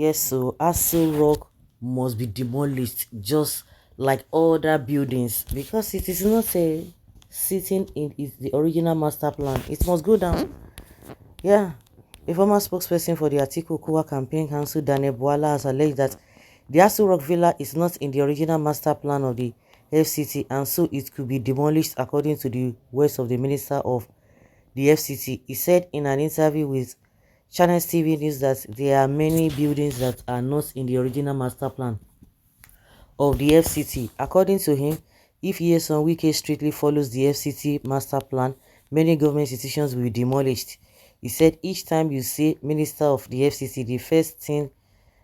Yes, so Asorock must be demolished just like other buildings because it is not a sitting in the original master plan. It must go down. Yeah. A former spokesperson for the Atiku Kuwa Campaign Council, Daniel Bwala, has alleged that the Asorock Villa is not in the original master plan of the FCT and so it could be demolished according to the words of the Minister of the FCT. He said in an interview with Channels TV News that there are many buildings that are not in the original master plan of the FCT. According to him, if Yeson Wike strictly follows the FCT master plan, many government institutions will be demolished. He said each time you say Minister of the FCT, the first thing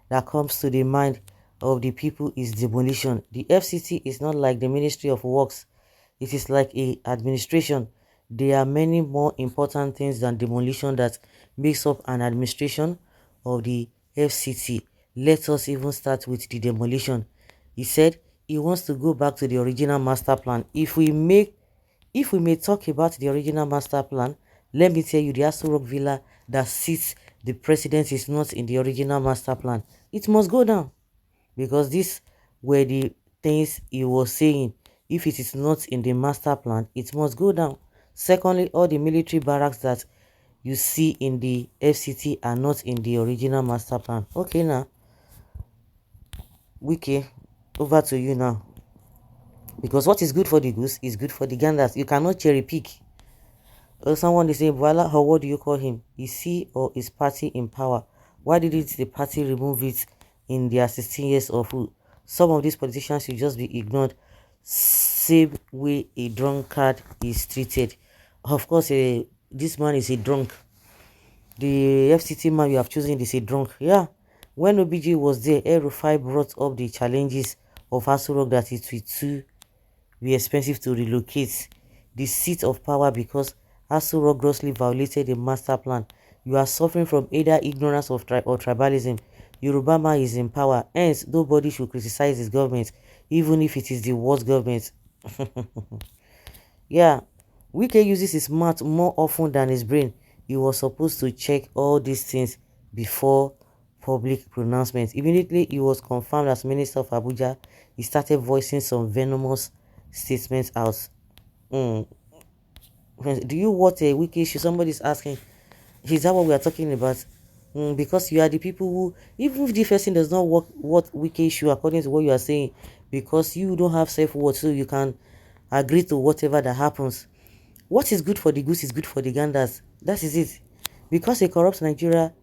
that comes to the mind of the people is demolition. The FCT is not like the Ministry of Works. It is like a administration. There are many more important things than demolition that makes up an administration of the FCT. Let us even start with the demolition. He said he wants to go back to the original master plan. If we may talk about the original master plan, let me tell you the Asorock Villa that sits the president is not in the original master plan. It must go down because these were the things he was saying. If it is not in the master plan, it must go down. Secondly, all the military barracks that you see in the FCT are not in the original master plan. Okay, now, Wiki, over to you now. Because what is good for the goose is good for the ganders. You cannot cherry pick. Someone is saying, Voila, or what do you call him? Is he or his party in power? Why didn't the party remove it in their 16 years of rule? Some of these politicians should just be ignored. Same way a drunkard is treated. Of course, this man is a drunk. The FCT man you have chosen is a drunk. Yeah. When OBG was there, El-Rufai brought up the challenges of Asorock that it will too be expensive to relocate the seat of power because Asorock grossly violated the master plan. You are suffering from either ignorance of or tribalism. Yorubama is in power, hence nobody should criticize his government, even if it is the worst government. Yeah, Wike uses his mouth more often than his brain. He was supposed to check all these things before public pronouncements. Immediately he was confirmed as Minister of Abuja, he started voicing some venomous statements out. Do you want a Wike issue? Somebody's asking, is that what we are talking about? Because you are the people who, even if the person does not work what Wike issue according to what you are saying, because you don't have self-worth, so you can agree to whatever that happens. What is good for the goose is good for the ganders. That is it. Because a corrupt Nigeria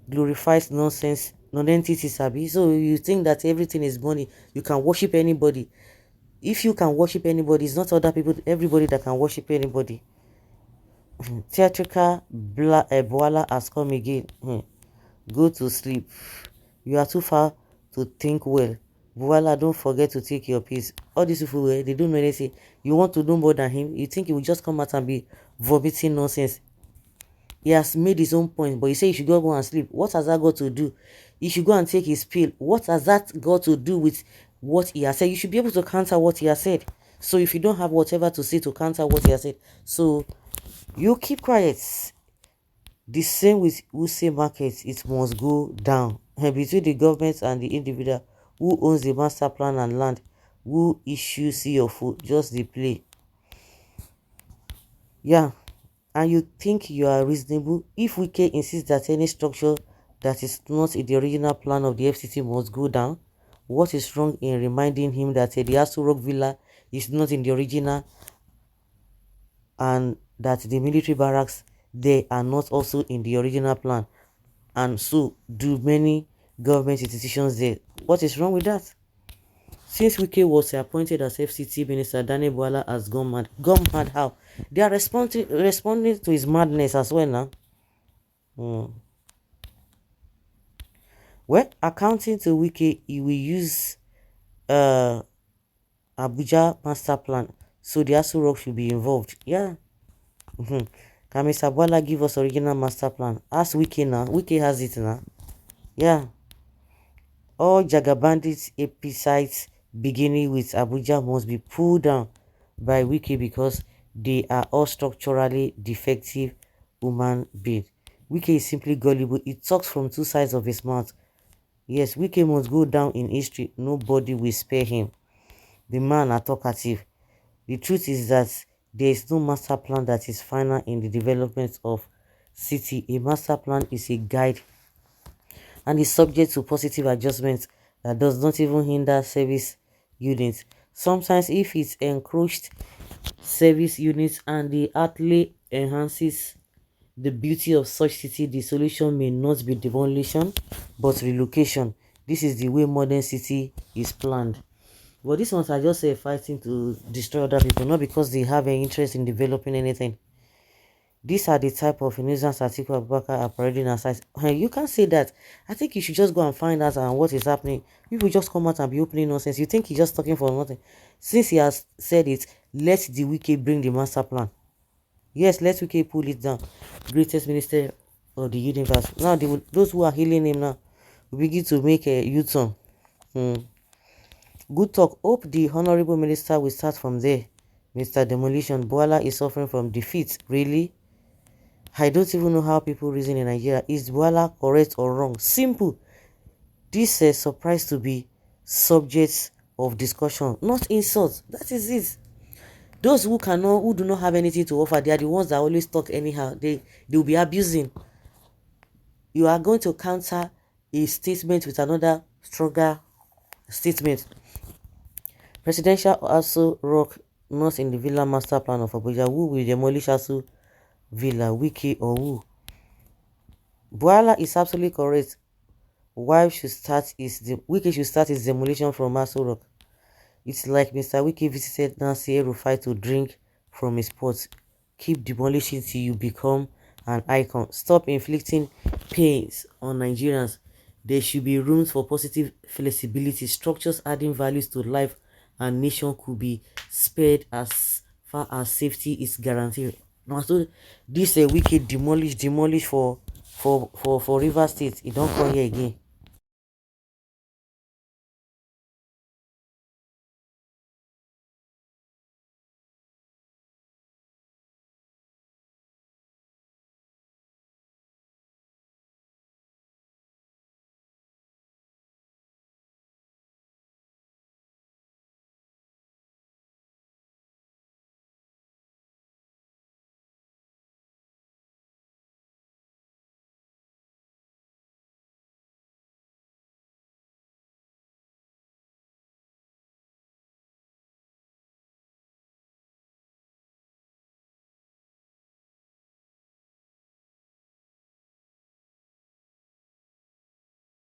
glorifies nonsense, non-entity sabi. So you think that everything is money, you can worship anybody. If you can worship anybody, it's not other people, everybody that can worship anybody. Theatrical Bwala has come again. Go to sleep. You are too far to think well. Bwala, don't forget to take your peace. All these people, they don't know anything. You want to know more than him? You think he will just come out and be vomiting nonsense? He has made his own point, but he said he should go and sleep. What has that got to do? He should go and take his pill. What has that got to do with what he has said? You should be able to counter what he has said. So if you don't have whatever to say to counter what he has said, so you keep quiet. The same with Wuse Market, it must go down. And between the government and the individual who owns the master plan and land, who issues your food, just the play. Yeah. And you think you are reasonable? If Wike insists that any structure that is not in the original plan of the FCT must go down, what is wrong in reminding him that the Asorock Villa is not in the original and that the military barracks they are not also in the original plan, and so do many government institutions there? What is wrong with that? Since Wike was appointed as FCT minister, Daniel Bwala has gone mad. Gone mad how? They are responding to his madness as well now. Well, accounting to Wike, he will use Abuja master plan, so the Asorock should be involved. Yeah. Can Mr. Bwala give us original master plan? Ask Wike now. Wike has it now. Yeah. All Jagabandits episodes beginning with Abuja must be pulled down by Wike because they are all structurally defective human beings. Wike is simply gullible. He talks from two sides of his mouth. Yes, Wike must go down in history. Nobody will spare him. The man are talkative. The truth is that there is no master plan that is final in the development of city. A master plan is a guide and is subject to positive adjustments that does not even hinder service units. Sometimes if it encroached service units and the outlay enhances the beauty of such city, the solution may not be demolition but relocation. This is the way modern city is planned. But these ones are just fighting to destroy other people, not because they have an interest in developing anything. These are the type of nuisance article Abubakar are parading aside. You can't say that. I think you should just go and find out what is happening. People just come out and be opening nonsense. You think he's just talking for nothing. Since he has said it, let the wicked bring the master plan. Yes, let Wike pull it down. Greatest minister of the universe. Now, those who are healing him now will begin to make a U-turn. Good talk. Hope the honorable minister will start from there. Mr. Demolition, Boala is suffering from defeat. Really? I don't even know how people reason in Nigeria. Is Boala correct or wrong? Simple. This is surprise to be subjects of discussion, not insults. That is it. Those who do not have anything to offer, they are the ones that always talk anyhow. They will be abusing. You are going to counter a statement with another stronger statement. Presidential Asorock not in the villa master plan of Abuja. Who will demolish Aso Villa, Wike or who? Boala is absolutely correct. Wike should start his demolition from Asorock. It's like Mr. Wike visited Nancy Rufai to drink from his pot. Keep demolishing till you become an icon. Stop inflicting pains on Nigerians. There should be rooms for positive flexibility. Structures adding values to life and nation could be spared as far as safety is guaranteed. Now, so this wicked demolish for River State. It don't come here again.